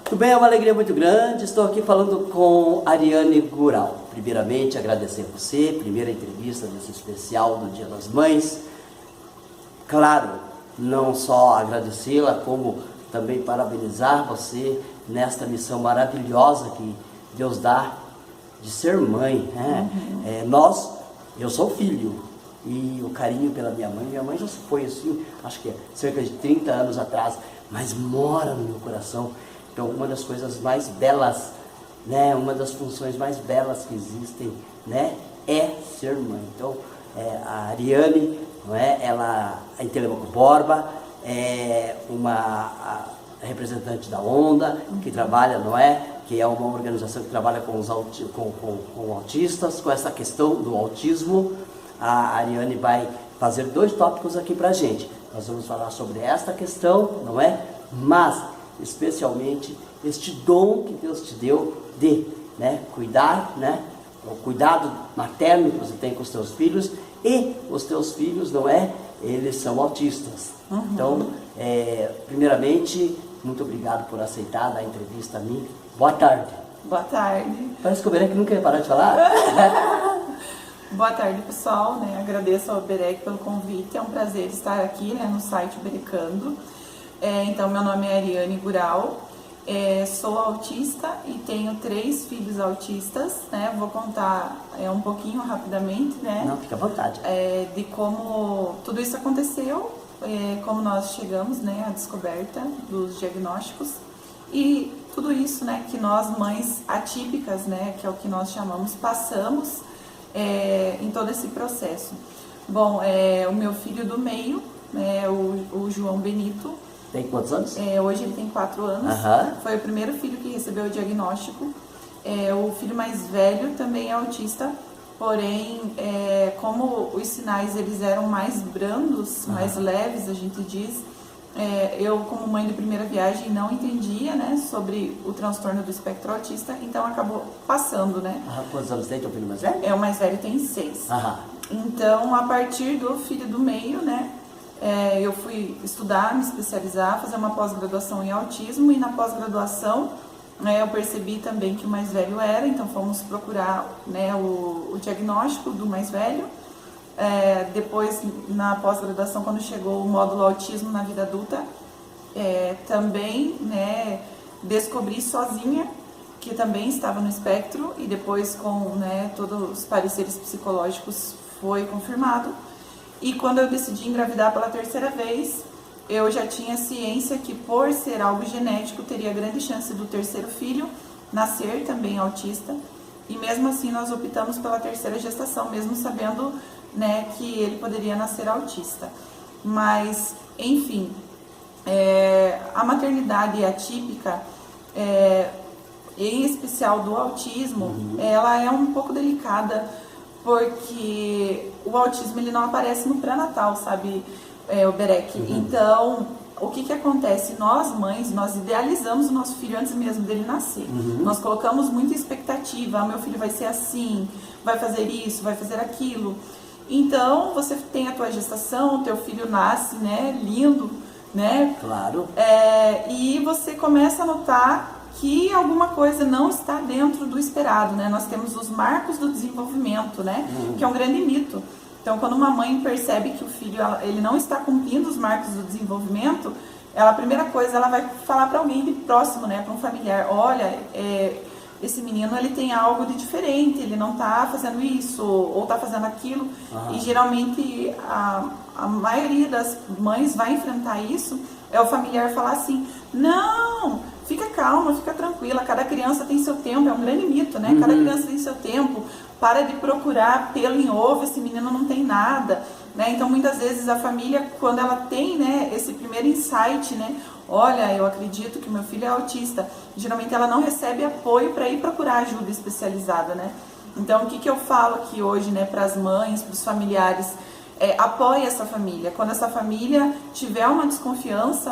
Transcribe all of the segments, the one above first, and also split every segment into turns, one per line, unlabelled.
Tudo bem, é uma alegria muito grande. Estou aqui falando com Ariane Gural. Primeiramente, agradecer a você, primeira entrevista desse especial do Dia das Mães. Claro, não só agradecê-la, como também parabenizar você nesta missão maravilhosa que Deus dá de ser mãe, né? Eu sou filho e o carinho pela minha mãe já foi assim, acho que cerca de 30 anos atrás, mas mora no meu coração. Então, uma das coisas mais belas, né, uma das funções mais belas que existem, né, é ser mãe. Então, a Ariane, não é, ela é em Telemaco Borba, é uma representante da Onda, que trabalha, não é, que é uma organização que trabalha com os autistas, com essa questão do autismo. A Ariane vai fazer 2 tópicos aqui pra gente. Nós vamos falar sobre esta questão, não é? Mas, especialmente, este dom que Deus te deu de, né, cuidar, né? O cuidado materno que você tem com os teus filhos, e os teus filhos, não é? Eles são autistas. Então, primeiramente, muito obrigado por aceitar dar a entrevista a mim. Boa tarde.
Boa tarde.
Parece que o Berek nunca ia parar de falar.
Boa tarde, pessoal. Agradeço ao Berek pelo convite. É um prazer estar aqui, no site Berecando. Então, meu nome é Ariane Gural. Sou autista e tenho 3 filhos autistas. Vou contar um pouquinho rapidamente,
Não, fica à vontade.
De como tudo isso aconteceu, como nós chegamos, à descoberta dos diagnósticos. E tudo isso, que nós, mães atípicas, que é o que nós chamamos, passamos em todo esse processo. Bom, o meu filho do meio, o João Benito.
Tem quantos anos?
Hoje ele tem 4 anos. Foi o primeiro filho que recebeu o diagnóstico. O filho mais velho também é autista, porém, como os sinais eles eram mais brandos, mais leves, a gente diz, eu, como mãe de primeira viagem, não entendia, sobre o transtorno do espectro autista, então acabou passando,
Quantos anos tem teu filho mais velho?
O mais velho tem 6. Então, a partir do filho do meio, eu fui estudar, me especializar, fazer uma pós-graduação em autismo, e na pós-graduação eu percebi também que o mais velho era, então fomos procurar o diagnóstico do mais velho. Depois, na pós-graduação, quando chegou o módulo autismo na vida adulta, também descobri sozinha que também estava no espectro, e depois com todos os pareceres psicológicos foi confirmado. E quando eu decidi engravidar pela 3ª vez, eu já tinha ciência que, por ser algo genético, teria grande chance do 3º filho nascer também autista. E mesmo assim nós optamos pela 3ª gestação, mesmo sabendo que ele poderia nascer autista. Mas, enfim, a maternidade atípica, em especial do autismo, ela é um pouco delicada, porque o autismo ele não aparece no pré-natal, sabe, o Berek? Então, o que acontece? Nós, mães, nós idealizamos o nosso filho antes mesmo dele nascer. Nós colocamos muita expectativa. Meu filho vai ser assim, vai fazer isso, vai fazer aquilo. Então, você tem a tua gestação, teu filho nasce, lindo,
Claro.
E você começa a notar que alguma coisa não está dentro do esperado, Nós temos os marcos do desenvolvimento, que é um grande mito. Então, quando uma mãe percebe que o filho ele não está cumprindo os marcos do desenvolvimento, a primeira coisa, ela vai falar para alguém de próximo, para um familiar: olha, esse menino ele tem algo de diferente, ele não está fazendo isso ou está fazendo aquilo. E geralmente a maioria das mães vai enfrentar isso, o familiar falar assim: não, fica calma, fica tranquila, cada criança tem seu tempo. É um grande mito, Cada criança tem seu tempo, para de procurar pelo em ovo, esse menino não tem nada, Então, muitas vezes a família, quando ela tem, esse primeiro insight, olha, eu acredito que meu filho é autista, geralmente ela não recebe apoio para ir procurar ajuda especializada, Então, o que eu falo aqui hoje, para as mães, para os familiares, apoie essa família. Quando essa família tiver uma desconfiança,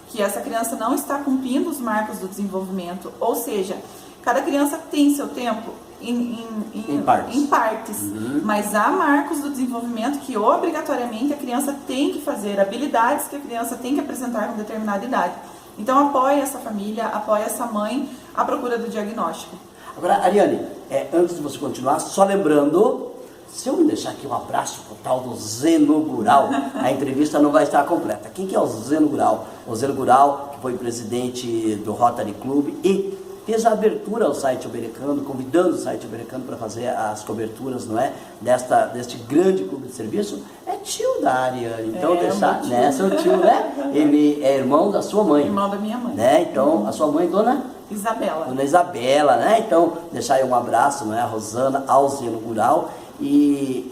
que essa criança não está cumprindo os marcos do desenvolvimento, ou seja, cada criança tem seu tempo em partes, mas há marcos do desenvolvimento que obrigatoriamente a criança tem que fazer, habilidades que a criança tem que apresentar com determinada idade. Então apoie essa família, apoie essa mãe à procura do diagnóstico.
Agora, Ariane, antes de você continuar, só lembrando, se eu me deixar aqui um abraço pro tal do Zeno Gural, a entrevista não vai estar completa. Quem que é o Zeno Gural? O Zeno Gural, que foi presidente do Rotary Club e fez a abertura ao site americano, convidando o site americano para fazer as coberturas, não é? Deste grande clube de serviço, é tio da Ariane. Então, deixar, né? Seu tio, né? Ele é irmão da sua mãe.
Irmão da minha mãe.
Né? Então, a sua mãe, dona
Isabela.
Dona Isabela, né? Então, deixar aí um abraço, não é? A Rosana, ao Zeno Gural. E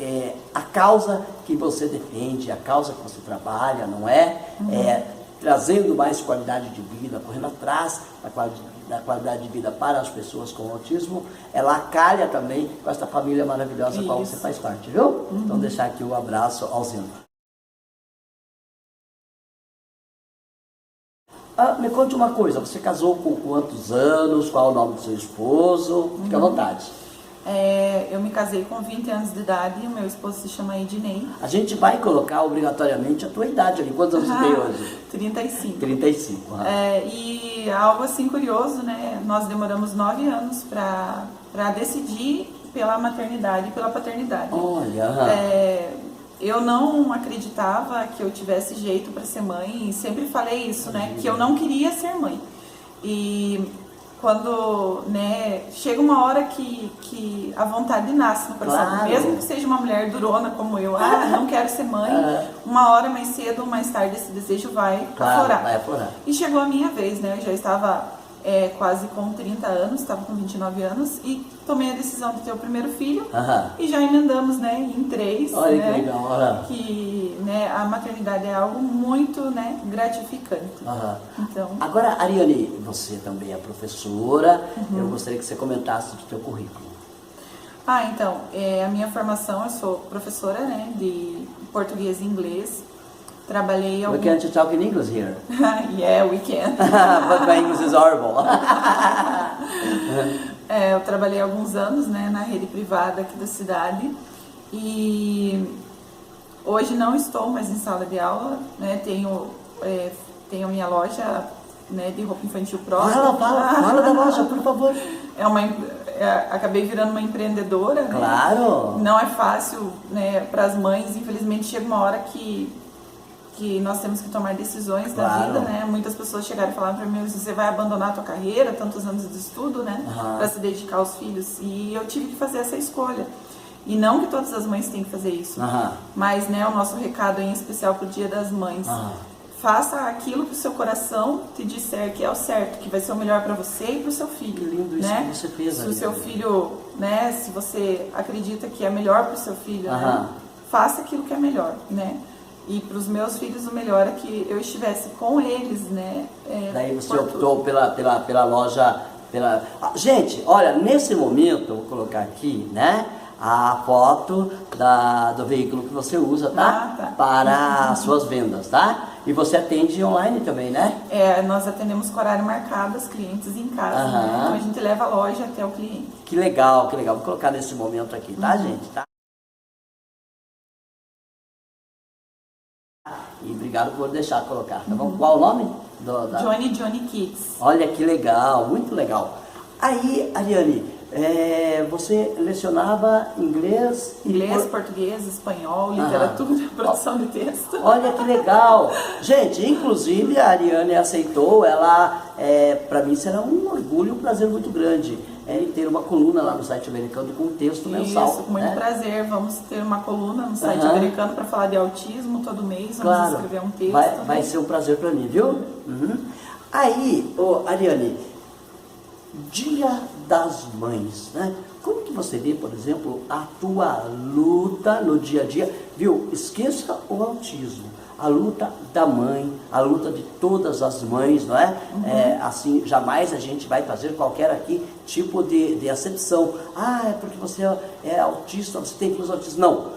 a causa que você defende, a causa que você trabalha, não é? Trazendo mais qualidade de vida, correndo atrás da qualidade de vida para as pessoas com autismo, ela calha também com essa família maravilhosa qual você faz parte, viu? Então, deixar aqui um abraço ao Zeno. Me conte uma coisa, você casou com quantos anos? Qual é o nome do seu esposo? Fique à vontade.
Eu me casei com 20 anos de idade e o meu esposo se chama Ednei.
A gente vai colocar obrigatoriamente a tua idade ali. Quantos anos você tem hoje?
35.
35.
E algo assim curioso, né? Nós demoramos 9 anos para decidir pela maternidade e pela paternidade.
Olha.
Eu não acreditava que eu tivesse jeito para ser mãe e sempre falei isso, né? Que eu não queria ser mãe. E quando, né, chega uma hora que a vontade nasce no coração,
Claro.
mesmo que seja uma mulher durona como eu, não quero ser mãe, uma hora mais cedo ou mais tarde esse desejo vai aflorar.
Vai aflorar.
E chegou a minha vez, né? Eu já estava quase com 30 anos, estava com 29 anos e tomei a decisão de ter o primeiro filho e já emendamos, né, em 3.
Olha,
né,
que legal.
que, né, a maternidade é algo muito, né, gratificante. Então,
Agora, Ariane, você também é professora. Eu gostaria que você comentasse do teu currículo.
Então, a minha formação, eu sou professora, né, de português e inglês. Trabalhei
We can't talk in English here.
Yeah, we can.
But my English is horrible.
Eu trabalhei alguns anos, né, na rede privada aqui da cidade e hoje não estou mais em sala de aula, né, tenho a minha loja, né, de roupa infantil própria.
Fala da loja, por favor.
Acabei virando uma empreendedora, né?
Claro.
Não é fácil, né, para as mães, infelizmente chega uma hora que nós temos que tomar decisões da vida, né? Muitas pessoas chegaram e falaram para mim, você vai abandonar a tua carreira, tantos anos de estudo, né? Para se dedicar aos filhos. E eu tive que fazer essa escolha. E não que todas as mães têm que fazer isso. Mas, né, o nosso recado em especial para o Dia das Mães. Faça aquilo que o seu coração te disser que é o certo, que vai ser o melhor para você e para o seu filho.
Que lindo isso,
né?
que você fez.
Se o seu filho, né, se você acredita que é melhor para o seu filho, né, faça aquilo que é melhor, né? E para os meus filhos o melhor é que eu estivesse com eles, né?
Daí você optou pela loja. Gente, olha, nesse momento, eu vou colocar aqui, né? A foto do veículo que você usa, tá? Para as suas vendas, tá? E você atende online também, né?
Nós atendemos com horário marcado os clientes em casa, né? Então a gente leva a loja até o cliente.
Que legal, que legal. Vou colocar nesse momento aqui, tá, gente? Tá? E obrigado por deixar colocar, tá bom? Qual o nome?
Johnny Kids.
Olha que legal, muito legal. Aí, Ariane, você lecionava inglês?
Português, espanhol, literatura, produção de texto.
Olha que legal. Gente, inclusive a Ariane aceitou, para mim será um orgulho, um prazer muito grande. Ter uma coluna lá no site americano com texto mensal.
Isso, com muito prazer. Vamos ter uma coluna no site americano para falar de autismo todo mês. Vamos escrever um texto.
Vai ser um prazer para mim, viu? Aí, Ariane, Dia das Mães, né? Como que você vê, por exemplo, a tua luta no dia a dia? Viu? Esqueça o autismo. A luta da mãe, a luta de todas as mães, não é? Assim, jamais a gente vai fazer qualquer aqui tipo de acepção. É porque você é autista, você tem filhos autistas. Não.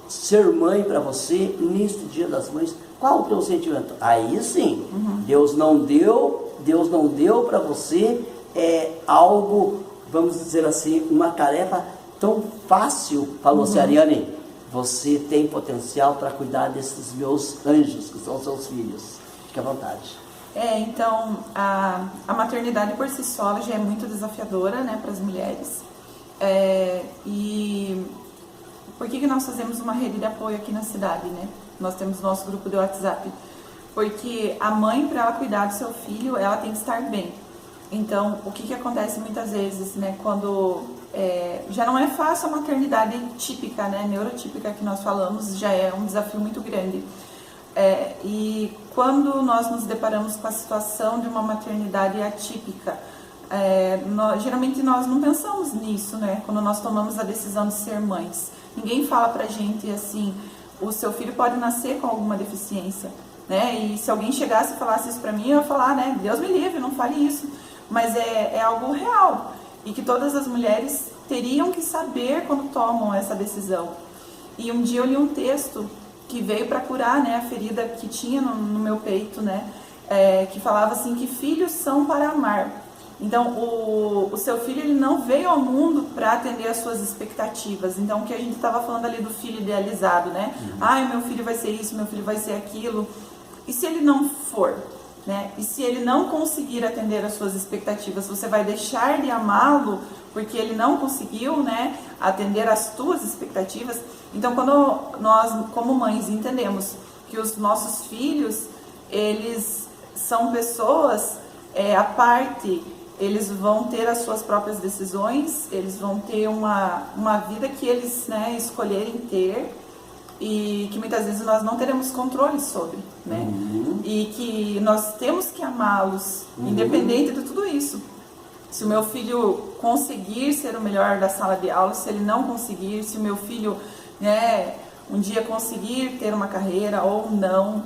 Ser mãe para você, neste Dia das Mães, qual o teu sentimento? Aí sim, Deus não deu para você algo, vamos dizer assim, uma tarefa tão fácil. Falou-se, Ariane, você tem potencial para cuidar desses meus anjos, que são seus filhos. Fique à vontade.
Então, a maternidade por si só já é muito desafiadora, né, para as mulheres. E por que nós fazemos uma rede de apoio aqui na cidade, né? Nós temos nosso grupo de WhatsApp. Porque a mãe, para ela cuidar do seu filho, ela tem que estar bem. Então, o que acontece muitas vezes, né, quando já não é fácil a maternidade típica, né, neurotípica que nós falamos, já é um desafio muito grande. E quando nós nos deparamos com a situação de uma maternidade atípica, geralmente nós não pensamos nisso, né, quando nós tomamos a decisão de ser mães. Ninguém fala pra gente assim, o seu filho pode nascer com alguma deficiência, né, e se alguém chegasse e falasse isso pra mim, eu ia falar, né, Deus me livre, não fale isso. Mas é algo real e que todas as mulheres teriam que saber quando tomam essa decisão. E um dia eu li um texto que veio para curar, né, a ferida que tinha no meu peito, né, que falava assim que filhos são para amar. Então o seu filho ele não veio ao mundo para atender às suas expectativas. Então o que a gente estava falando ali do filho idealizado, né? Ai, meu filho vai ser isso, meu filho vai ser aquilo. E se ele não for? Né? E se ele não conseguir atender às suas expectativas, você vai deixar de amá-lo porque ele não conseguiu, né, atender às tuas expectativas? Então, quando nós, como mães, entendemos que os nossos filhos, eles são pessoas à parte, eles vão ter as suas próprias decisões, eles vão ter uma vida que eles, né, escolherem ter, e que muitas vezes nós não teremos controle sobre, né? E que nós temos que amá-los, independente de tudo isso. Se o meu filho conseguir ser o melhor da sala de aula, se ele não conseguir, se o meu filho, né, um dia conseguir ter uma carreira ou não,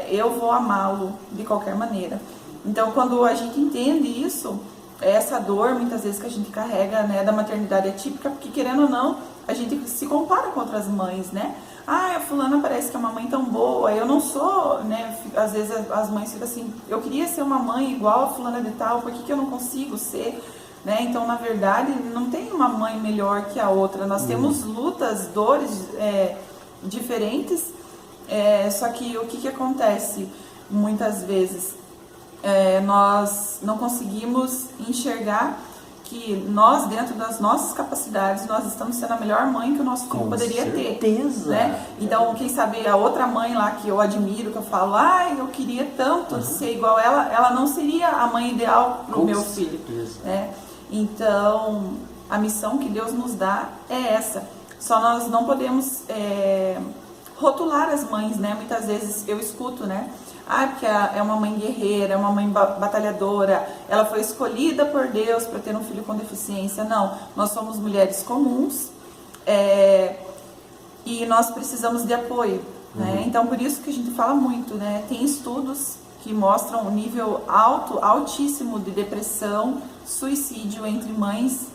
eu vou amá-lo de qualquer maneira. Então, quando a gente entende isso, essa dor muitas vezes que a gente carrega, né, da maternidade atípica, porque querendo ou não, a gente se compara com outras mães, né? Ah, a fulana parece que é uma mãe tão boa, eu não sou, né? Às vezes as mães ficam assim, eu queria ser uma mãe igual a fulana de tal, por que eu não consigo ser? Né? Então, na verdade, não tem uma mãe melhor que a outra, nós temos lutas, dores diferentes, só que o que acontece muitas vezes? Nós não conseguimos enxergar que nós, dentro das nossas capacidades, nós estamos sendo a melhor mãe que o nosso filho poderia ter. Né? Então, quem sabe a outra mãe lá que eu admiro, que eu falo, eu queria tanto ser igual ela não seria a mãe ideal para o meu filho. Né? Então, a missão que Deus nos dá é essa. Só nós não podemos rotular as mães, né? Muitas vezes eu escuto, né? Porque é uma mãe guerreira, é uma mãe batalhadora, ela foi escolhida por Deus para ter um filho com deficiência. Não, nós somos mulheres comuns e nós precisamos de apoio. Né? Então, por isso que a gente fala muito, né? Tem estudos que mostram um nível altíssimo de depressão, suicídio entre mães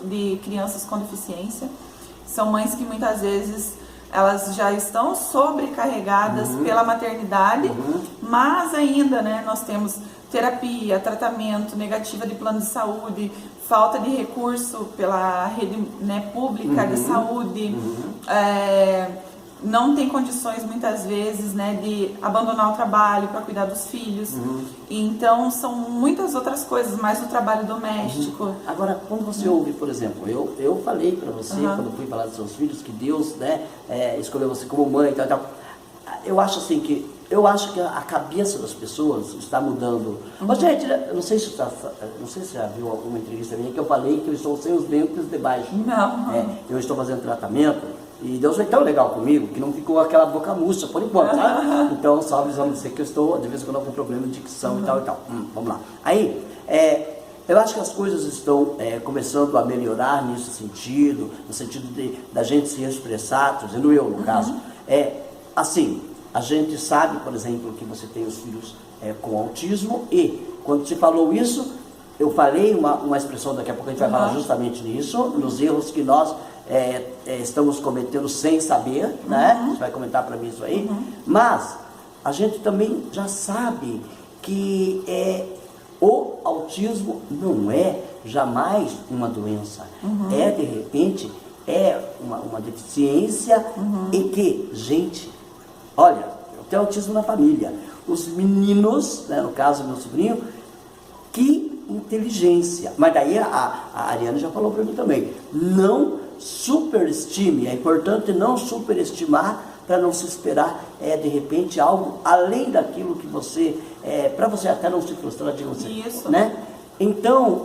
de crianças com deficiência. São mães que muitas vezes elas já estão sobrecarregadas pela maternidade, mas ainda, né, nós temos terapia, tratamento, negativa de plano de saúde, falta de recurso pela rede, né, pública de saúde, não tem condições muitas vezes, né, de abandonar o trabalho para cuidar dos filhos. Então são muitas outras coisas, mais o trabalho doméstico.
Agora, quando você ouve, por exemplo, eu falei para você, quando fui falar dos seus filhos, que Deus, né, escolheu você como mãe e tal. Eu acho assim que a cabeça das pessoas está mudando. Mas, gente, não sei se você já viu alguma entrevista minha que eu falei que eu estou sem os dentes de baixo.
Não.
Eu estou fazendo tratamento. E Deus foi tão legal comigo que não ficou aquela boca murcha por enquanto, tá? Então, só avisando você que eu estou, de vez em quando, com problema de dicção e tal e tal. Vamos lá. Aí, eu acho que as coisas estão começando a melhorar nesse sentido, no sentido da gente se expressar, estou dizendo eu, no caso. Assim, a gente sabe, por exemplo, que você tem os filhos com autismo e, quando você falou isso, eu falei uma expressão, daqui a pouco a gente vai falar justamente nisso, nos erros que nós estamos cometendo sem saber, né? A gente vai comentar para mim isso aí, mas a gente também já sabe que o autismo não é jamais uma doença, de repente, uma deficiência e que, gente, olha, eu tem autismo na família. Os meninos, né, no caso meu sobrinho, que inteligência. Mas daí a Ariane já falou para mim também, não superestime, é importante não superestimar para não se esperar, de repente, algo além daquilo que você, para você até não se frustrar de você.
Isso.
Né? Então,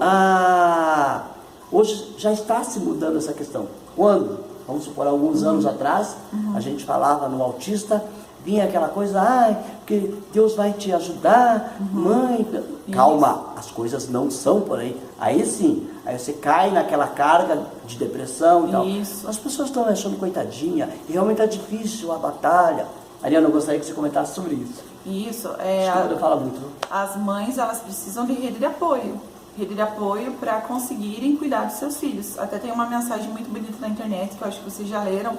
hoje já está se mudando essa questão. Quando, vamos supor, alguns anos atrás, a gente falava no autista, vinha aquela coisa, porque Deus vai te ajudar, mãe. Calma, as coisas não são por aí. Aí sim, aí você cai naquela carga de depressão e tal.
Isso.
As pessoas estão achando coitadinha, e realmente é difícil a batalha. Ariana, eu gostaria que você comentasse sobre isso.
Isso,
Acho que eu falo muito.
as mães, elas precisam de rede de apoio. Rede de apoio para conseguirem cuidar dos seus filhos. Até tem uma mensagem muito bonita na internet, que eu acho que vocês já leram,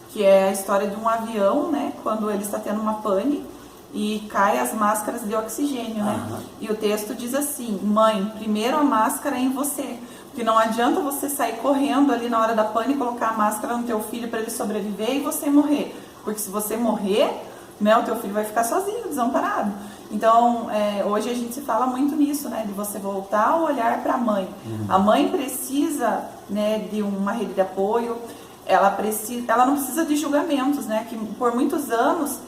que é a história de um avião, né, quando ele está tendo uma pane e cai as máscaras de oxigênio, né? E o texto diz assim: mãe, primeiro a máscara é em você, porque não adianta você sair correndo ali na hora da pane e colocar a máscara no teu filho para ele sobreviver e você morrer, porque se você morrer, né, o teu filho vai ficar sozinho, desamparado. Então, hoje a gente se fala muito nisso, né, de você voltar o olhar para a mãe. A mãe precisa, né, de uma rede de apoio. Ela não precisa de julgamentos, né? Que por muitos anos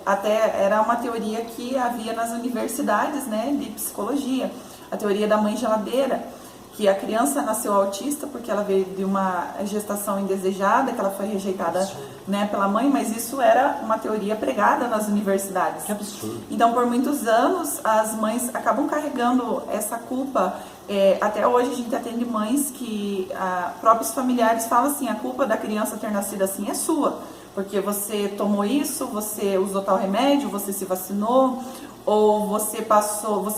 até era uma teoria que havia nas universidades, né, de psicologia, a teoria da mãe geladeira, que a criança nasceu autista porque ela veio de uma gestação indesejada, que ela foi rejeitada, né, pela mãe, mas isso era uma teoria pregada nas universidades.
Que absurdo.
Então, por muitos anos, as mães acabam carregando essa culpa. Até hoje a gente atende mães que próprios familiares falam assim: a culpa da criança ter nascido assim é sua, porque você tomou isso, você usou tal remédio, você se vacinou, ou você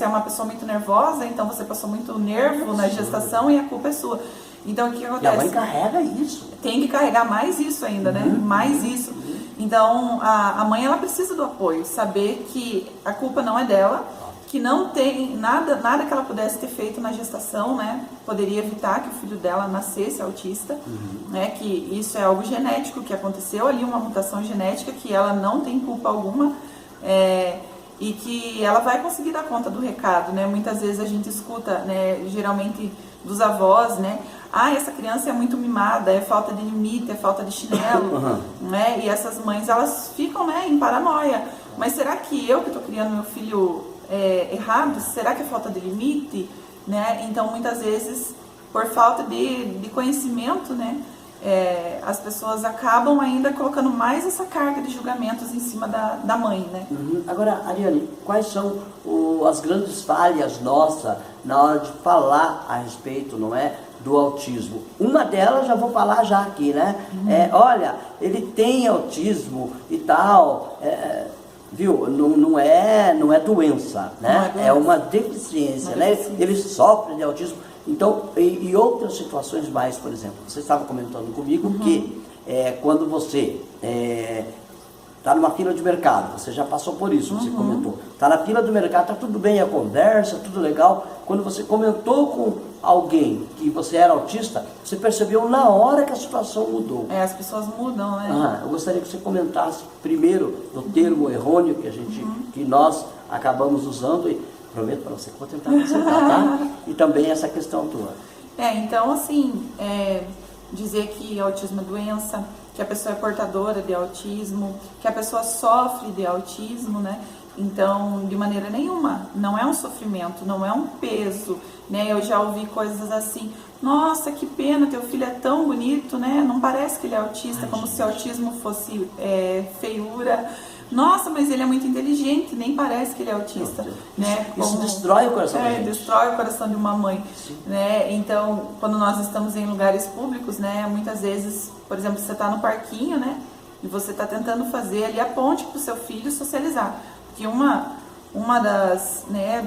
é uma pessoa muito nervosa, então você passou muito nervo na gestação e a culpa é sua. Então o que acontece?
E a mãe carrega isso.
Tem que carregar mais isso ainda, né? Mais isso. Então a mãe, ela precisa do apoio, saber que a culpa não é dela, que não tem nada que ela pudesse ter feito na gestação, né? Poderia evitar que o filho dela nascesse autista, né? Que isso é algo genético, que aconteceu ali, uma mutação genética, que ela não tem culpa alguma, e que ela vai conseguir dar conta do recado, né? Muitas vezes a gente escuta, né, geralmente dos avós, né? Essa criança é muito mimada, é falta de limite, é falta de chinelo, né? E essas mães, elas ficam, né, em paranoia. Mas será que eu que estou criando meu filho errado? Será que é falta de limite? Né? Então, muitas vezes, por falta de conhecimento, né, as pessoas acabam ainda colocando mais essa carga de julgamentos em cima da mãe. Né?
Agora, Ariane, quais são as grandes falhas nossas na hora de falar a respeito, não é, do autismo? Uma delas, já vou falar já aqui, né? Olha, ele tem autismo e tal... Viu? Não é doença, né? É uma deficiência, né? Ele sofre de autismo. Então, e outras situações mais, por exemplo, você estava comentando comigo que quando você está numa fila de mercado, você já passou por isso, você comentou. Está na fila do mercado, está tudo bem a conversa, tudo legal. Quando você comentou com alguém que você era autista, você percebeu na hora que a situação mudou.
As pessoas mudam, né?
Eu gostaria que você comentasse primeiro do termo errôneo que nós acabamos usando, e prometo para você que vou tentar acertar, tá? E também essa questão tua.
Então, assim, dizer que autismo é doença, que a pessoa é portadora de autismo, que a pessoa sofre de autismo, né? Então, de maneira nenhuma, não é um sofrimento, não é um peso, né? Eu já ouvi coisas assim: nossa, que pena, teu filho é tão bonito, né? Não parece que ele é autista, como se autismo fosse feiura. Nossa, mas ele é muito inteligente, nem parece que ele é autista, né?
Isso destrói o coração da gente.
Destrói o coração de uma mãe, né? Então, quando nós estamos em lugares públicos, né? Muitas vezes, por exemplo, você está no parquinho, né? E você está tentando fazer ali a ponte para o seu filho socializar. Porque uma das, né,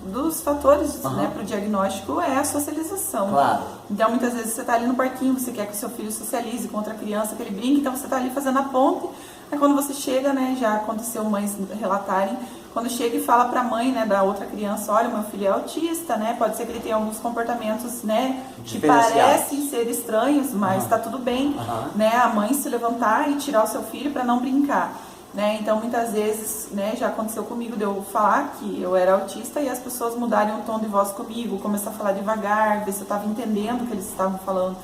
dos fatores, né, para o diagnóstico é a socialização.
Claro.
Então, muitas vezes você está ali no parquinho, você quer que o seu filho socialize com outra criança, que ele brinque, então você está ali fazendo a ponte. Aí quando você chega, né, já aconteceu mães relatarem, quando chega e fala para a mãe, né, da outra criança, olha, meu filho é autista, né, pode ser que ele tenha alguns comportamentos, né, que parecem ser estranhos, mas está tudo bem, né, a mãe se levantar e tirar o seu filho para não brincar, né, então muitas vezes, né, já aconteceu comigo de eu falar que eu era autista e as pessoas mudarem o tom de voz comigo, começar a falar devagar, ver se eu estava entendendo o que eles estavam falando.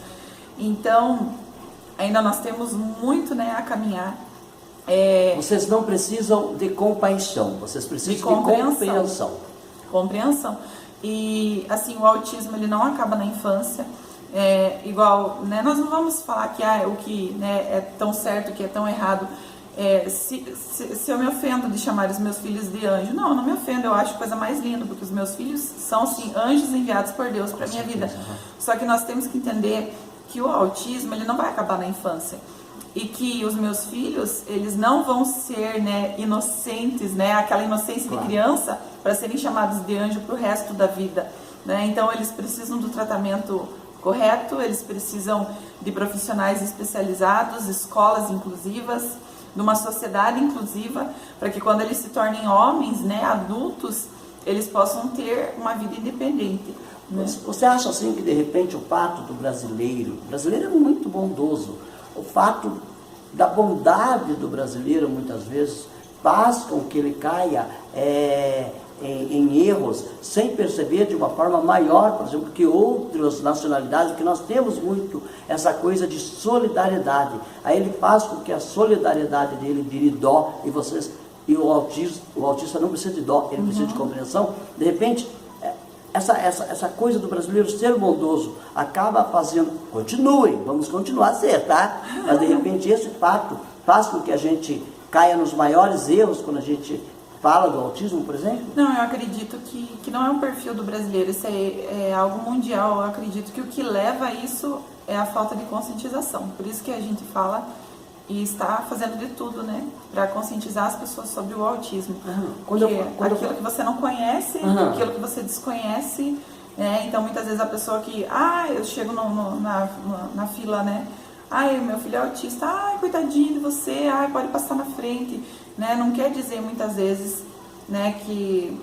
Então, ainda nós temos muito, né, a caminhar.
Vocês não precisam de compaixão, vocês precisam de compreensão.
Compreensão. E, assim, o autismo, ele não acaba na infância. Igual, né, nós não vamos falar que o que, né, é tão certo, que é tão errado. Se eu me ofendo de chamar os meus filhos de anjo, não me ofendo, eu acho a coisa mais linda, porque os meus filhos são, assim, anjos enviados por Deus para a minha vida. Só que nós temos que entender que o autismo, ele não vai acabar na infância. E que os meus filhos, eles não vão ser, né, inocentes, né, aquela inocência de criança, para serem chamados de anjo para o resto da vida, né? Então eles precisam do tratamento correto, eles precisam de profissionais especializados, escolas inclusivas, de uma sociedade inclusiva, para que quando eles se tornem homens, né, adultos, eles possam ter uma vida independente. Né?
Você acha assim que de repente o fato do brasileiro é muito bondoso, o fato da bondade do brasileiro muitas vezes faz com que ele caia em erros sem perceber de uma forma maior, por exemplo, que outras nacionalidades, que nós temos muito essa coisa de solidariedade. Aí ele faz com que a solidariedade dele vire dó e o autista não precisa de dó, ele precisa de compreensão. De repente, essa coisa do brasileiro ser bondoso acaba fazendo, vamos continuar a ser, tá? Mas de repente esse fato faz com que a gente caia nos maiores erros quando a gente fala do autismo, por exemplo?
Não, eu acredito que não é um perfil do brasileiro, isso é algo mundial. Eu acredito que o que leva a isso é a falta de conscientização. Por isso que a gente fala e está fazendo de tudo, né, para conscientizar as pessoas sobre o autismo. Aquilo que você não conhece, aquilo que você desconhece, né, então muitas vezes a pessoa que, eu chego na fila, né, meu filho é autista, coitadinho de você, pode passar na frente, né, não quer dizer muitas vezes, né, que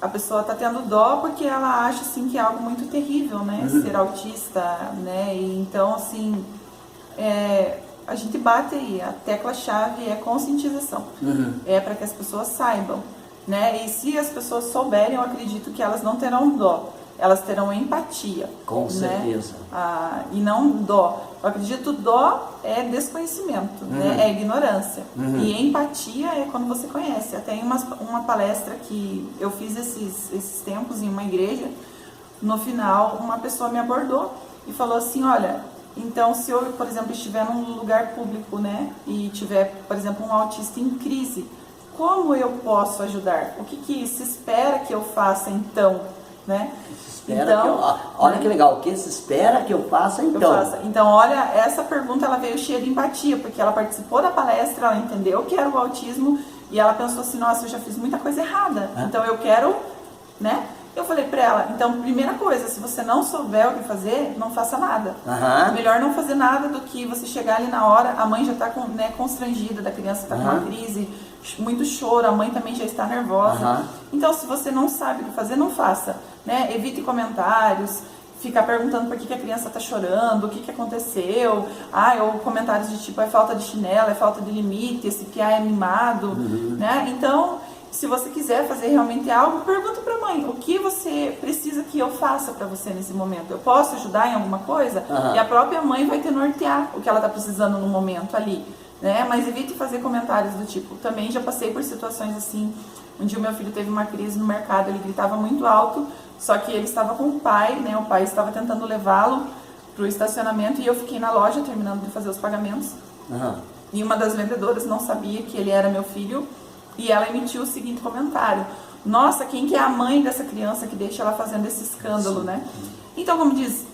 a pessoa está tendo dó porque ela acha, assim, que é algo muito terrível, né, ser autista, né, e então, assim, a gente bate aí, a tecla-chave é conscientização, para que as pessoas saibam, né? E se as pessoas souberem, eu acredito que elas não terão dó, elas terão empatia.
Com certeza.
E não dó. Eu acredito que dó é desconhecimento, né? É ignorância. E empatia é quando você conhece. Até em uma palestra que eu fiz esses tempos em uma igreja, no final uma pessoa me abordou e falou assim, olha, então, se eu, por exemplo, estiver num lugar público, né, e tiver, por exemplo, um autista em crise, como eu posso ajudar? O que se espera que eu faça, então, né?
Olha que legal, o que se espera que eu faça, então?
Então, olha, essa pergunta, ela veio cheia de empatia, porque ela participou da palestra, ela entendeu o que era o autismo, e ela pensou assim, nossa, eu já fiz muita coisa errada, então eu quero, né? Eu falei pra ela, então, primeira coisa, se você não souber o que fazer, não faça nada. Melhor não fazer nada do que você chegar ali na hora, a mãe já tá constrangida, da criança tá com uma crise, muito choro, a mãe também já está nervosa. Então, se você não sabe o que fazer, não faça, né? Evite comentários, ficar perguntando por que a criança tá chorando, o que aconteceu, ou comentários de tipo, é falta de chinelo, é falta de limite, esse piá é mimado, né? Então, se você quiser fazer realmente algo, pergunta para a mãe, o que você precisa que eu faça para você nesse momento? Eu posso ajudar em alguma coisa? E a própria mãe vai te nortear o que ela está precisando no momento ali, né? Mas evite fazer comentários do tipo, também já passei por situações assim, um dia o meu filho teve uma crise no mercado, ele gritava muito alto, só que ele estava com o pai, né? O pai estava tentando levá-lo para o estacionamento e eu fiquei na loja terminando de fazer os pagamentos. E uma das vendedoras não sabia que ele era meu filho, e ela emitiu o seguinte comentário, nossa, quem que é a mãe dessa criança que deixa ela fazendo esse escândalo, né? Então, como diz,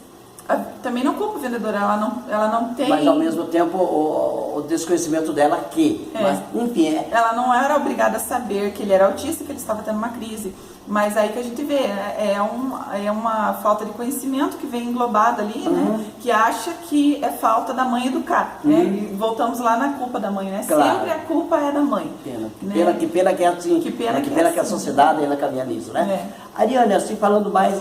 Também não culpa a vendedora, ela não tem...
Mas ao mesmo tempo o desconhecimento dela que... Mas, enfim,
ela não era obrigada a saber que ele era autista, que ele estava tendo uma crise. Mas aí que a gente vê, é uma falta de conhecimento que vem englobada ali, né? Que acha que é falta da mãe educar, né? E voltamos lá na culpa da mãe, né?
Claro.
Sempre a culpa é da mãe.
Que pena que é assim, que a sociedade ainda caminha nisso, né? Ariane, assim, falando mais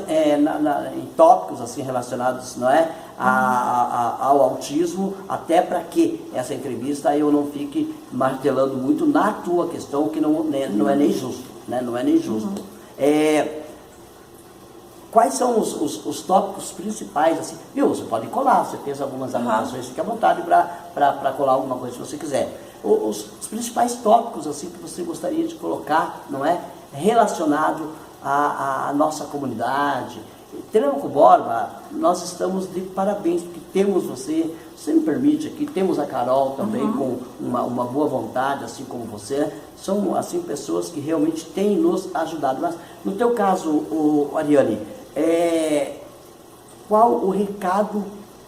em tópicos assim, relacionados, não é? Ao autismo, até para que essa entrevista eu não fique martelando muito na tua questão, que não é nem justo, né? Não é nem justo. Quais são os tópicos principais, assim? Viu, você pode colar, você fez algumas anotações, fique à vontade para colar alguma coisa se você quiser. Os principais tópicos, assim, que você gostaria de colocar, não é? Relacionado à nossa comunidade. Telêmaco Borba, nós estamos de parabéns, porque temos você me permite aqui, temos a Carol também com uma boa vontade, assim como você, são assim pessoas que realmente têm nos ajudado. Mas no teu caso, Ariane, qual o recado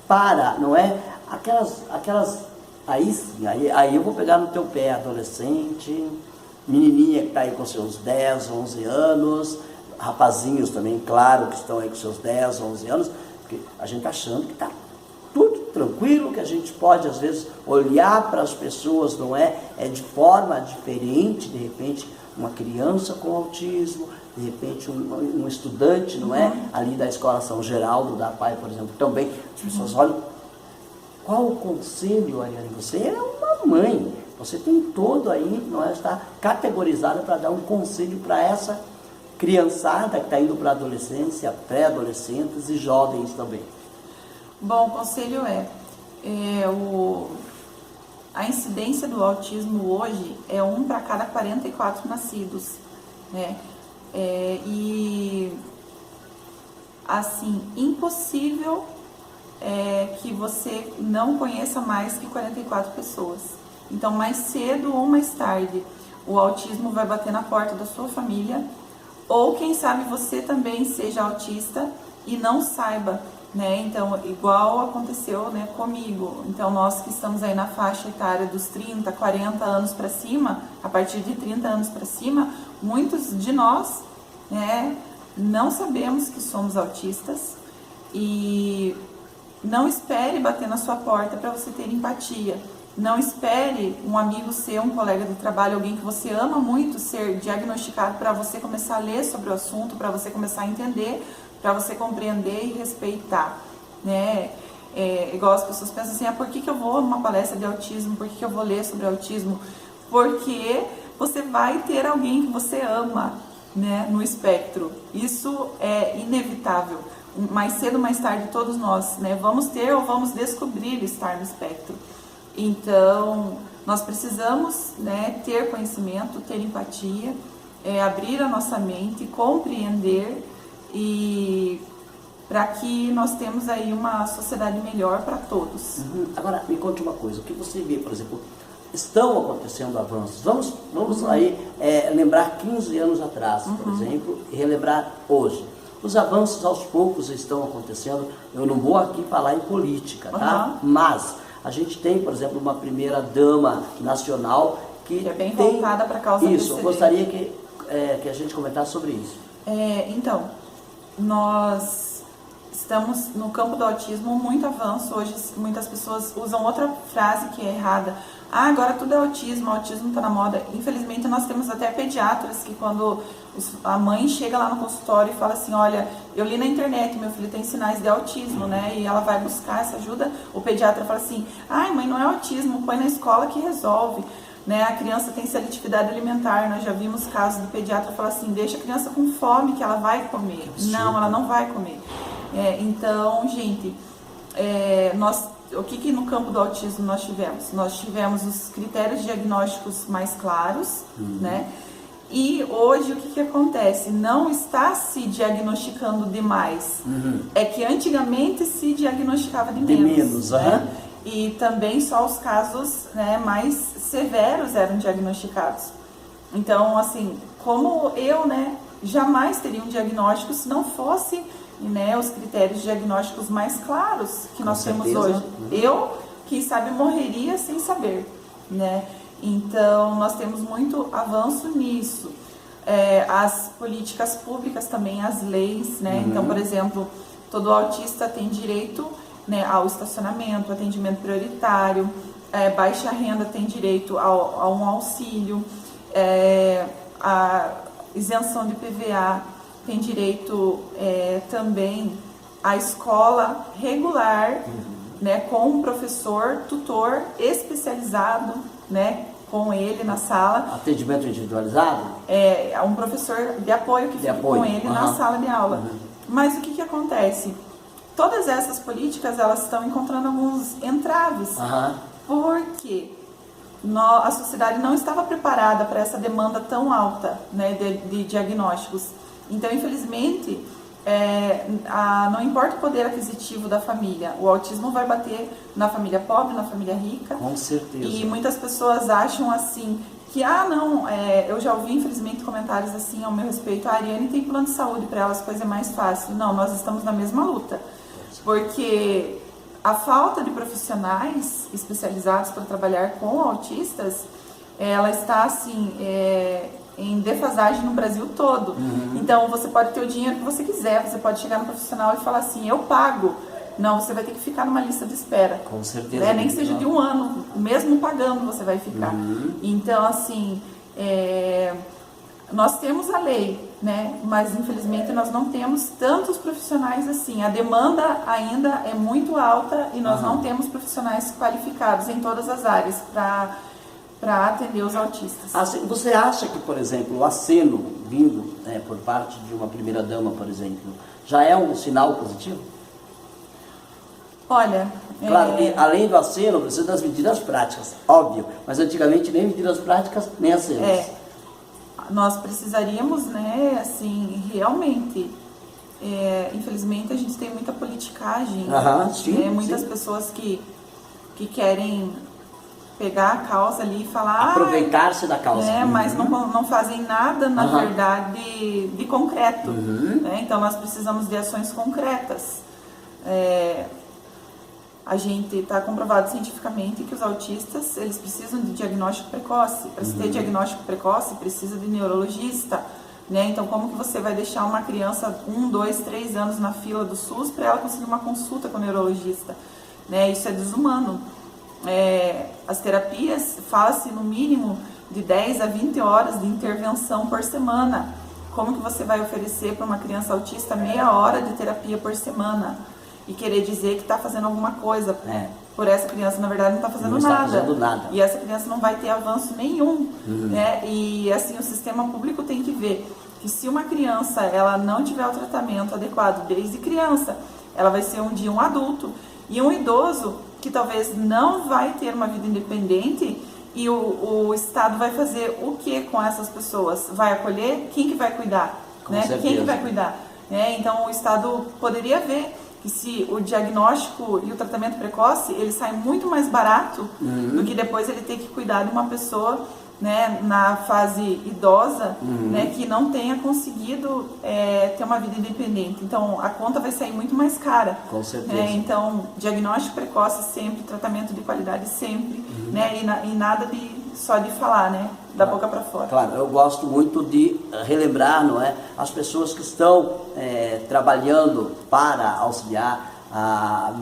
para, não é? Aquelas aí sim, aí eu vou pegar no teu pé, adolescente, menininha que está aí com seus 10, 11 anos, rapazinhos também, claro, que estão aí com seus 10, 11 anos, porque a gente está achando que está tudo tranquilo, que a gente pode, às vezes, olhar para as pessoas, não é? De forma diferente, de repente, uma criança com autismo, de repente, um estudante, não é? Ali da Escola São Geraldo, da PAI, por exemplo, também, as pessoas olham. Qual o conselho, Ariane? Você é uma mãe, você tem todo aí, não é? Está categorizada para dar um conselho para essa criançada que está indo para a adolescência, pré-adolescentes e jovens também.
Bom, o conselho a incidência do autismo hoje é 1 para cada 44 nascidos, né? E, assim, impossível que você não conheça mais que 44 pessoas. Então, mais cedo ou mais tarde, o autismo vai bater na porta da sua família, ou quem sabe você também seja autista e não saiba, né? Então, igual aconteceu, né, comigo. Então, nós que estamos aí na faixa etária dos 30, 40 anos para cima, a partir de 30 anos para cima, muitos de nós, né, não sabemos que somos autistas. E não espere bater na sua porta para você ter empatia. Não espere um amigo seu, um colega do trabalho, alguém que você ama muito ser diagnosticado para você começar a ler sobre o assunto, para você começar a entender, para você compreender e respeitar, né? Igual as pessoas pensam assim, por que eu vou numa palestra de autismo, por que eu vou ler sobre autismo? Porque você vai ter alguém que você ama, né, no espectro. Isso é inevitável. Mais cedo ou mais tarde, todos nós, né, vamos ter ou vamos descobrir estar no espectro. Então, nós precisamos, né, ter conhecimento, ter empatia, abrir a nossa mente, compreender, e para que nós temos aí uma sociedade melhor para todos.
Agora, me conte uma coisa, o que você vê, por exemplo, estão acontecendo avanços. Vamos aí lembrar 15 anos atrás, por exemplo, e relembrar hoje. Os avanços aos poucos estão acontecendo. Eu não vou aqui falar em política, tá? Mas a gente tem, por exemplo, uma primeira dama nacional que
é bem voltada para a causa
isso.
PCD.
Eu gostaria que a gente comentasse sobre isso.
Então, nós estamos no campo do autismo, muito avanço. Hoje muitas pessoas usam outra frase que é errada. Agora tudo é autismo, o autismo está na moda. Infelizmente nós temos até pediatras que quando a mãe chega lá no consultório e fala assim, olha, eu li na internet, meu filho tem sinais de autismo, né? E ela vai buscar essa ajuda, o pediatra fala assim, mãe, não é autismo, põe na escola que resolve. Né? A criança tem seletividade alimentar, nós já vimos casos do pediatra falar assim, deixa a criança com fome que ela vai comer. Não, ela não vai comer. Então, gente, o que no campo do autismo nós tivemos? Nós tivemos os critérios diagnósticos mais claros, né? E hoje o que acontece? Não está se diagnosticando demais. É que antigamente se diagnosticava de menos. Né? E também só os casos, né, mais severos eram diagnosticados. Então, assim, como eu, né, jamais teria um diagnóstico se não fosse né, os critérios diagnósticos mais claros que nós temos
certeza.
hoje. Eu, quem sabe, morreria sem saber, né? Então, nós temos muito avanço nisso. As políticas públicas também, as leis, né? Então, por exemplo, todo autista tem direito, né, ao estacionamento, atendimento prioritário, baixa renda tem direito a um auxílio, a isenção de PVA, tem direito também à escola regular, né, com um professor, tutor especializado, né, com ele na sala.
Atendimento individualizado?
Um professor de apoio que fica com ele na sala de aula. Mas o que acontece? Todas essas políticas, elas estão encontrando alguns entraves. Porque a sociedade não estava preparada para essa demanda tão alta, né, de diagnósticos. Então, infelizmente, não importa o poder aquisitivo da família, o autismo vai bater na família pobre, na família rica.
Com certeza.
E muitas pessoas acham assim que, não, eu já ouvi, infelizmente, comentários assim ao meu respeito: a Ariane tem plano de saúde, para ela as coisas é mais fácil. Não, nós estamos na mesma luta, porque a falta de profissionais especializados para trabalhar com autistas, ela está assim, em defasagem no Brasil todo. Então, você pode ter o dinheiro que você quiser, você pode chegar no profissional e falar assim: eu pago. Não, você vai ter que ficar numa lista de espera.
Com certeza.
Nem que seja de 1 ano, mesmo pagando você vai ficar. Então, assim, nós temos a lei, né? Mas infelizmente nós não temos tantos profissionais assim. A demanda ainda é muito alta e nós não temos profissionais qualificados em todas as áreas para atender os autistas.
Assim, você acha que, por exemplo, o aceno vindo por parte de uma primeira-dama, por exemplo, já é um sinal positivo?
Olha...
Claro que, além do aceno, precisa das medidas práticas, óbvio. Mas antigamente nem medidas práticas, nem acenos.
Nós precisaríamos, né, assim, realmente... infelizmente, a gente tem muita politicagem. Muitas pessoas que querem pegar a causa ali e falar...
Aproveitar-se da causa.
Mas não fazem nada, na verdade, de concreto. Né? Então, nós precisamos de ações concretas. A gente está comprovado cientificamente que os autistas, eles precisam de diagnóstico precoce. Para se ter diagnóstico precoce, precisa de neurologista. Né? Então, como que você vai deixar uma criança 1, 2, 3 anos na fila do SUS para ela conseguir uma consulta com o neurologista? Né? Isso é desumano. As terapias, fala-se no mínimo de 10 a 20 horas de intervenção por semana. Como que você vai oferecer para uma criança autista meia hora de terapia por semana e querer dizer que está fazendo alguma coisa por essa criança? Na verdade, não está fazendo nada. E essa criança não vai ter avanço nenhum. Né? E assim, o sistema público tem que ver que se uma criança ela não tiver o tratamento adequado desde criança, ela vai ser um dia um adulto. E um idoso que talvez não vai ter uma vida independente, e o Estado vai fazer o que com essas pessoas? Vai acolher? Quem que vai cuidar? Né? Quem que vai cuidar? Então, o Estado poderia ver que se o diagnóstico e o tratamento precoce, ele sai muito mais barato do que depois ele ter que cuidar de uma pessoa, né, na fase idosa, né, que não tenha conseguido ter uma vida independente. Então, a conta vai sair muito mais cara.
Com certeza.
Então, diagnóstico precoce sempre, tratamento de qualidade sempre, né, e nada só de falar, né, da boca para fora.
Claro, eu gosto muito de relembrar, não é, as pessoas que estão trabalhando para auxiliar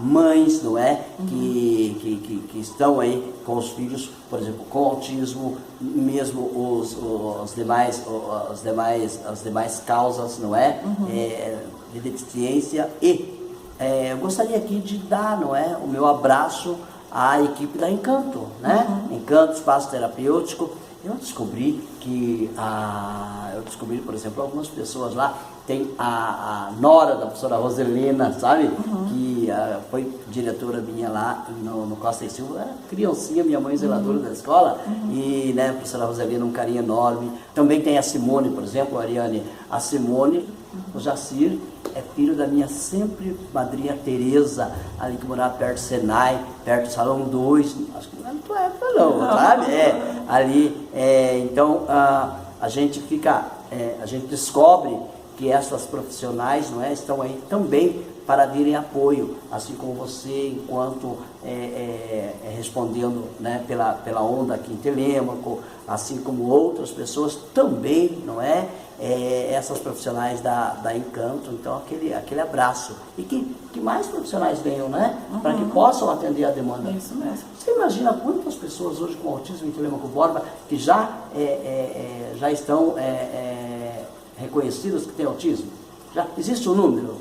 mães, não é, que estão aí com os filhos, por exemplo, com autismo, mesmo os demais causas, não é, de deficiência. E eu gostaria aqui de dar, não é, o meu abraço à equipe da Encanto, né? Encanto, Espaço Terapêutico. Eu descobri, por exemplo, algumas pessoas lá, tem a nora da professora Roselina, sabe? Que foi diretora minha lá no Costa e Silva, era criancinha, minha mãe zeladora da escola, e né, a professora Roselina, um carinho enorme. Também tem a Simone, por exemplo, a Ariane. A Simone, o Jacir, é filho da minha sempre madrinha Tereza, ali que morava perto do Senai, perto do Salão 2, acho que não é na tua época não, sabe? Ali, então a gente descobre que essas profissionais, não é, estão aí também para virem apoio, assim como você, enquanto respondendo, né, pela onda aqui em Telêmaco, assim como outras pessoas também, não é, essas profissionais da Encanto. Então aquele abraço, e que mais profissionais venham, né, para que possam atender a demanda.
Isso mesmo.
Você imagina quantas pessoas hoje com autismo em Telêmaco Borba que já estão reconhecidas que têm autismo? Já existe um número?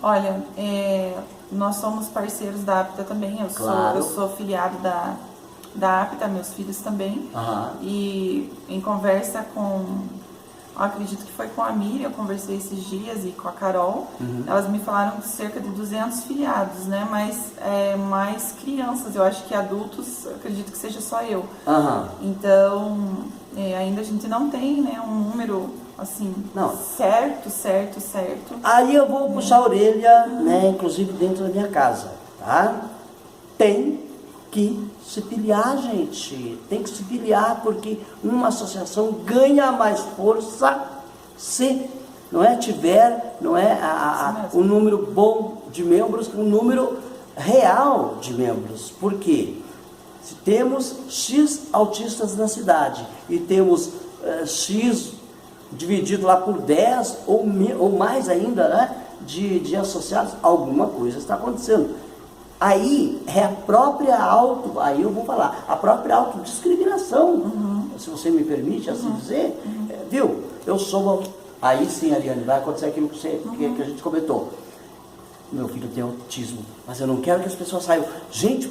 Olha, nós somos parceiros da APTA também, eu sou afiliado da APTA, meus filhos também. E em conversa eu acredito que foi com a Miriam, eu conversei esses dias, e com a Carol, elas me falaram de cerca de 200 filiados, né? Mas mais crianças, eu acho que adultos, eu acredito que seja só eu. Então, ainda a gente não tem, né, um número assim, não. Certo.
Aí eu vou puxar a orelha, né, inclusive dentro da minha casa, tá? Tem que se filiar, gente. Tem que se filiar, porque uma associação ganha mais força se, não é, tiver, não é, um número bom de membros, um número real de membros. Por quê? Se temos X autistas na cidade e temos X dividido lá por 10 ou mais ainda, né, de associados, alguma coisa está acontecendo. Aí é a própria aí eu vou falar, a própria autodiscriminação, se você me permite assim dizer, viu? Eu sou, aí sim, Ariane, vai acontecer aquilo que a gente comentou. Meu filho tem autismo, mas eu não quero que as pessoas saiam. Gente,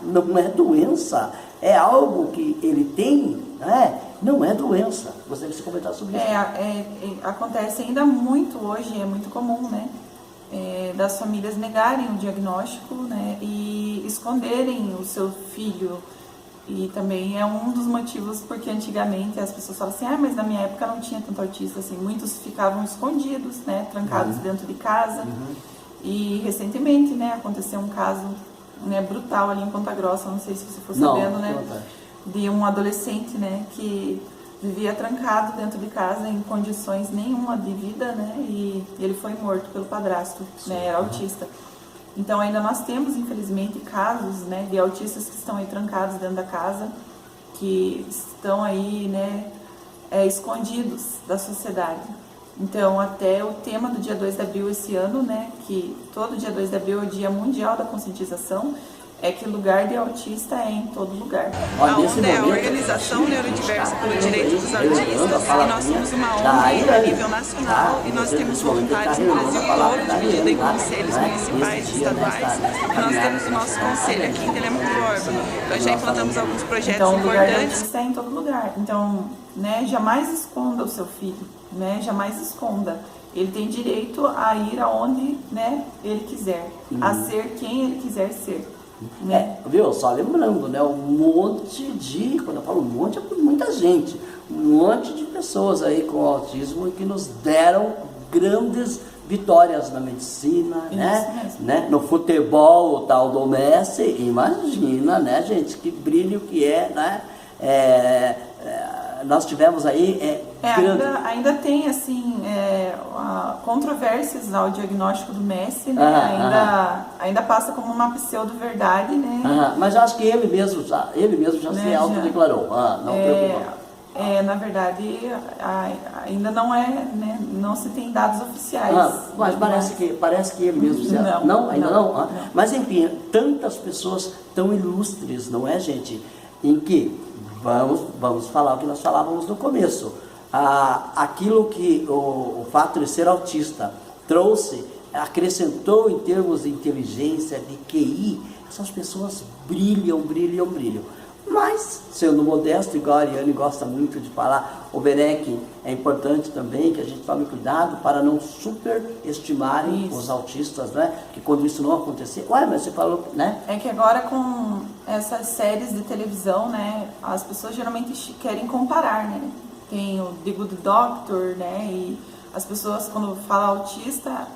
não é doença, é algo que ele tem, né? Não é doença. Gostaria que você comentasse sobre isso.
Acontece ainda muito hoje, é muito comum, né? Das famílias negarem o diagnóstico, né? E esconderem o seu filho. E também é um dos motivos porque antigamente as pessoas falam assim, mas na minha época não tinha tanto autista assim. Muitos ficavam escondidos, né? Trancados dentro de casa. E recentemente, né, aconteceu um caso, né, brutal ali em Ponta Grossa, não sei se você ficou sabendo, né, de um adolescente, né, que vivia trancado dentro de casa em condições nenhuma de vida, né, e ele foi morto pelo padrasto, né, era autista. Então ainda nós temos, infelizmente, casos, né, de autistas que estão aí trancados dentro da casa, que estão aí, né, escondidos da sociedade. Então, até o tema do dia 2 de abril esse ano, né, que todo dia 2 de abril é o Dia Mundial da Conscientização, é que lugar de autista é em todo lugar.
A ONDA é a Organização Neurodiversa pelo Direito dos Autistas, e nós somos uma ONG a nível nacional, e nós temos voluntários no Brasil todo, dividido em conselhos municipais e estaduais, e nós temos o nosso conselho aqui em Telêmaco Borba. Nós já implantamos alguns projetos importantes.
Lugar de autista é em todo lugar. Então, né, jamais esconda o seu filho, né, jamais esconda. Ele tem direito a ir aonde, né, ele quiser, a ser quem ele quiser ser. Né?
Viu? Só lembrando, né? Quando eu falo um monte, é por muita gente, um monte de pessoas aí com autismo que nos deram grandes vitórias na medicina, né? No futebol, o tal do Messi, imagina, né, gente, que brilho que é, né? Nós tivemos aí
ainda tem assim controvérsias ao diagnóstico do Messi, né? Ainda passa como uma pseudo-verdade, né?
Mas eu acho que ele mesmo já se autodeclarou. Não preocupa.
Na verdade, ainda não né? Não se tem dados oficiais.
Mas parece que ele mesmo ainda não. Mas enfim, tantas pessoas tão ilustres, não é, gente? Em que vamos falar o que nós falávamos no começo. Aquilo que o fato de ser autista trouxe, acrescentou em termos de inteligência, de QI, essas pessoas brilham. Mas, sendo modesto, igual a Ariane gosta muito de falar, o Benek, é importante também que a gente tome cuidado para não superestimarem os autistas, né? Que quando isso não acontecer, mas você falou, né?
É que agora com essas séries de televisão, né, as pessoas geralmente querem comparar, né? Tem o The Good Doctor, né? E as pessoas, quando fala autista,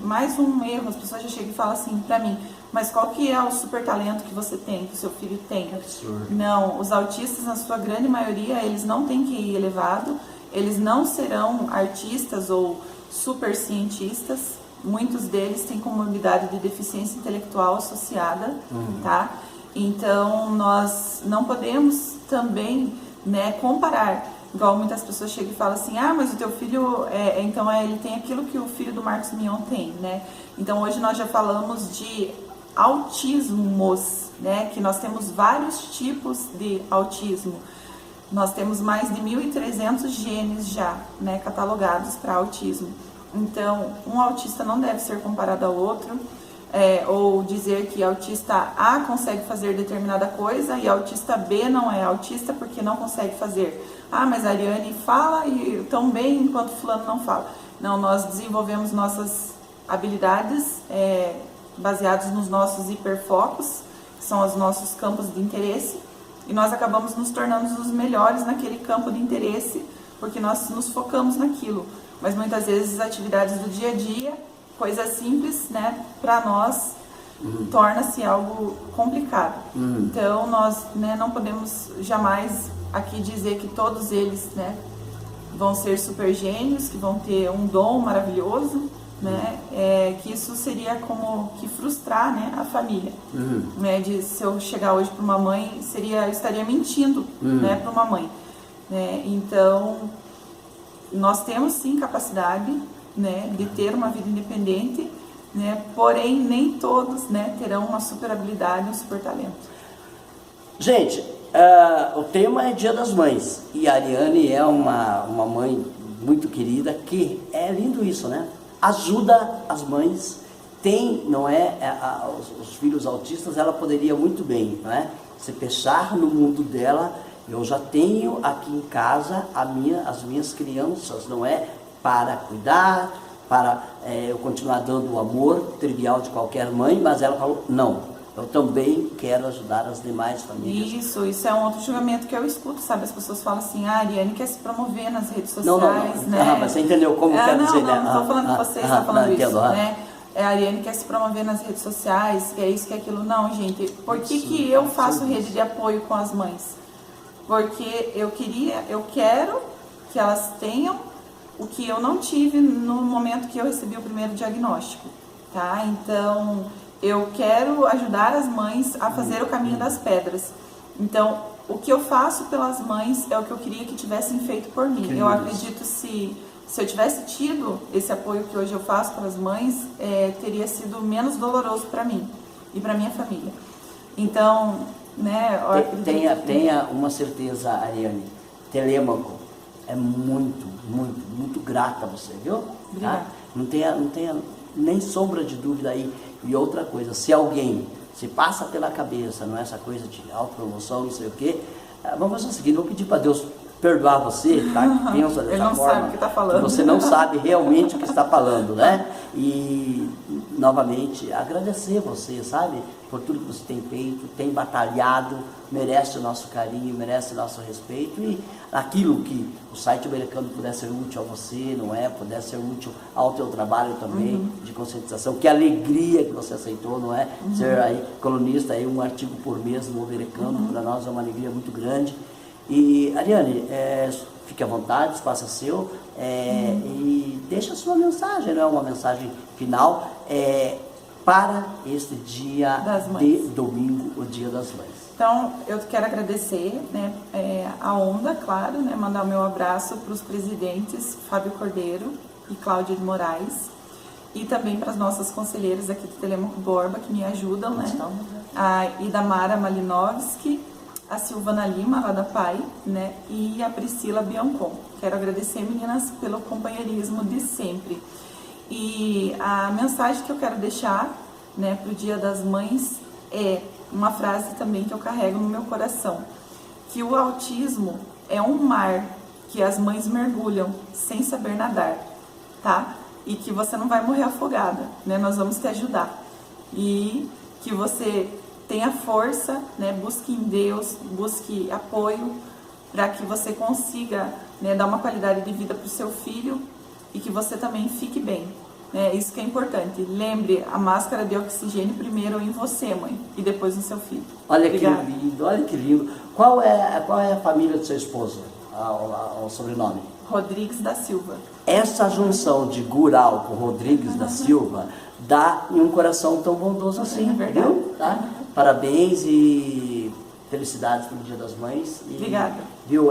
mais um erro, as pessoas já chegam e falam assim pra mim, mas qual que é o super talento que você tem, que o seu filho tem?
Absurdo.
Não, os autistas, na sua grande maioria, eles não têm QI elevado, eles não serão artistas ou super cientistas. Muitos deles têm comorbidade de deficiência intelectual associada, tá? Então, nós não podemos também, né, comparar. Igual muitas pessoas chegam e falam assim, mas o teu filho, ele tem aquilo que o filho do Marcos Mion tem, né? Então, hoje nós já falamos de autismos, né? Que nós temos vários tipos de autismo. Nós temos mais de 1.300 genes já, né, catalogados para autismo. Então, um autista não deve ser comparado ao outro, ou dizer que autista A consegue fazer determinada coisa e autista B não é autista porque não consegue fazer. Mas a Ariane fala tão bem enquanto fulano não fala. Não, nós desenvolvemos nossas habilidades baseadas nos nossos hiperfocos, que são os nossos campos de interesse, e nós acabamos nos tornando os melhores naquele campo de interesse porque nós nos focamos naquilo. Mas muitas vezes as atividades do dia a dia, coisas simples, né, para nós, torna-se algo complicado. Então, nós, né, não podemos jamais aqui dizer que todos eles, né, vão ser super gênios, que vão ter um dom maravilhoso, né, que isso seria como que frustrar, né, a família. Né, se eu chegar hoje para uma mãe, eu estaria mentindo, né, para uma mãe. Né, então, nós temos sim capacidade, né, de ter uma vida independente, né, porém nem todos, né, terão uma super habilidade, um super talento.
Gente, o tema é Dia das Mães e a Ariane é uma mãe muito querida, que é lindo isso, né? Ajuda as mães, não é, os filhos autistas, ela poderia muito bem, não é? Se fechar no mundo dela. Eu já tenho aqui em casa as minhas crianças, não é? Para cuidar, para eu continuar dando o amor trivial de qualquer mãe, mas ela falou, não, eu também quero ajudar as demais famílias.
Isso é um outro julgamento que eu escuto, sabe? As pessoas falam assim, a Ariane quer se promover nas redes sociais, né?
Mas você entendeu como quer dizer, né?
Não estou falando que você está falando isso, né? A Ariane quer se promover nas redes sociais, quer isso, quer aquilo. Não, gente, por que eu faço rede de apoio com as mães? Porque eu quero que elas tenham o que eu não tive no momento que eu recebi o primeiro diagnóstico, tá? Então, eu quero ajudar as mães a fazer o caminho das pedras. Então, o que eu faço pelas mães é o que eu queria que tivessem feito por mim. Eu acredito se eu tivesse tido esse apoio que hoje eu faço para as mães, teria sido menos doloroso para mim e para minha família. Então, né,
tenha uma certeza, Ariane, Telêmaco é muito grata a você, viu?
Obrigada.
Tá? Não tenha nem sombra de dúvida aí. E outra coisa, se alguém se passa pela cabeça, não é essa coisa de autopromoção, não sei o quê, vamos fazer o seguinte, vou pedir para Deus perdoar você, tá? Que pensa dessa
Ele não
forma,
sabe o que está falando.
Você não sabe realmente o que está falando, né? E, novamente, agradecer você, sabe? Por tudo que você tem feito, tem batalhado, merece o nosso carinho, merece o nosso respeito. E aquilo que o site americano puder ser útil a você, não é? Puder ser útil ao teu trabalho também, de conscientização. Que alegria que você aceitou, não é? Ser aí colunista, aí um artigo por mês no americano, para nós é uma alegria muito grande. E, Ariane, fique à vontade, espaço é seu, e deixa a sua mensagem, não é? Uma mensagem final para este dia de domingo, o Dia das Mães.
Então, eu quero agradecer, né, a Onda, claro, né, mandar o meu abraço para os presidentes Fábio Cordeiro e Cláudia de Moraes, e também para as nossas conselheiras aqui do Telêmaco Borba, que me ajudam, né, a Idamara Malinovski, a Silvana Lima, lá da PAI, né, e a Priscila Biancon. Quero agradecer, meninas, pelo companheirismo de sempre. E a mensagem que eu quero deixar, né, para o Dia das Mães é uma frase também que eu carrego no meu coração, que o autismo é um mar que as mães mergulham sem saber nadar, tá? E que você não vai morrer afogada, né? Nós vamos te ajudar. E que você tenha força, né? Busque em Deus, busque apoio para que você consiga, né, dar uma qualidade de vida para o seu filho e que você também fique bem, Isso que é importante. Lembre, a máscara de oxigênio primeiro em você, mãe, e depois no seu filho.
Olha
Obrigada.
que lindo, olha que lindo. Qual é a família do seu esposo? O sobrenome?
Rodrigues da Silva.
Essa junção de Gural com Rodrigues da Silva dá em um coração tão bondoso assim,
verdade.
viu? Tá? Parabéns e felicidades pelo Dia das Mães. E,
Obrigada.
Viu?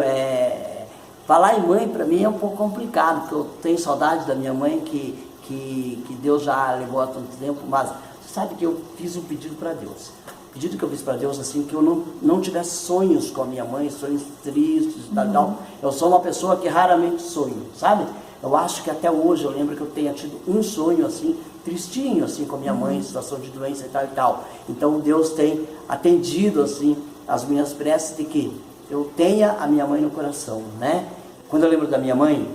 Falar em mãe para mim é um pouco complicado, porque eu tenho saudade da minha mãe que Deus já levou há tanto tempo, mas você sabe que eu fiz um pedido para Deus. O pedido que eu fiz para Deus, assim, que eu não tivesse sonhos com a minha mãe, sonhos tristes, tal. Eu sou uma pessoa que raramente sonho, sabe? Eu acho que até hoje eu lembro que eu tenha tido um sonho, assim, tristinho, assim, com a minha mãe, em situação de doença e tal e tal. Então Deus tem atendido, assim, as minhas preces de que eu tenha a minha mãe no coração, né? Quando eu lembro da minha mãe,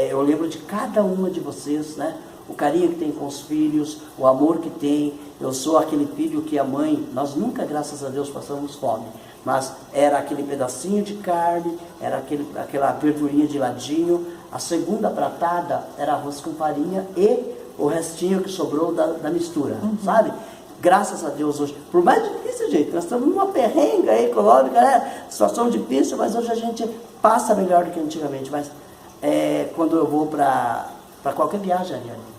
eu lembro de cada uma de vocês, né? O carinho que tem com os filhos, o amor que tem. Eu sou aquele filho que a mãe, nós nunca, graças a Deus, passamos fome, mas era aquele pedacinho de carne, era aquela verdurinha de ladinho, a segunda pratada era arroz com farinha e o restinho que sobrou da mistura, sabe? Graças a Deus hoje, por mais difícil, gente, nós estamos numa perrenga econômica, né? Situação difícil, mas hoje a gente passa melhor do que antigamente. Mas quando eu vou para qualquer viagem, Ariane,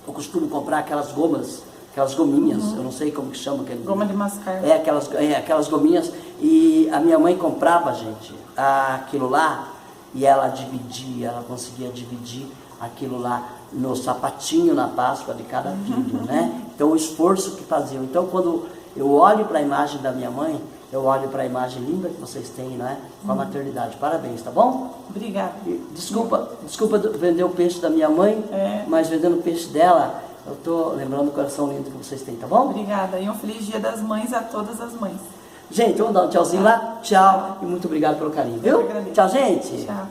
eu costumo comprar aquelas gominhas, eu não sei como que chama.
Goma de mascar.
Aquelas gominhas, e a minha mãe comprava, gente, aquilo lá, e ela conseguia dividir aquilo lá no sapatinho na Páscoa de cada filho, né? Então o esforço que faziam. Então quando eu olho para a imagem da minha mãe, eu olho para a imagem linda que vocês têm, né? Com a maternidade. Parabéns, tá bom?
Obrigada.
Desculpa vender o peixe da minha mãe, mas vendendo o peixe dela, eu tô lembrando o coração lindo que vocês têm, tá bom?
Obrigada. E um feliz Dia das Mães a todas as mães.
Gente, vamos dar um tchauzinho lá? Tchau. E muito obrigado pelo carinho, viu?
Eu agradeço.
Tchau, gente.
Tchau.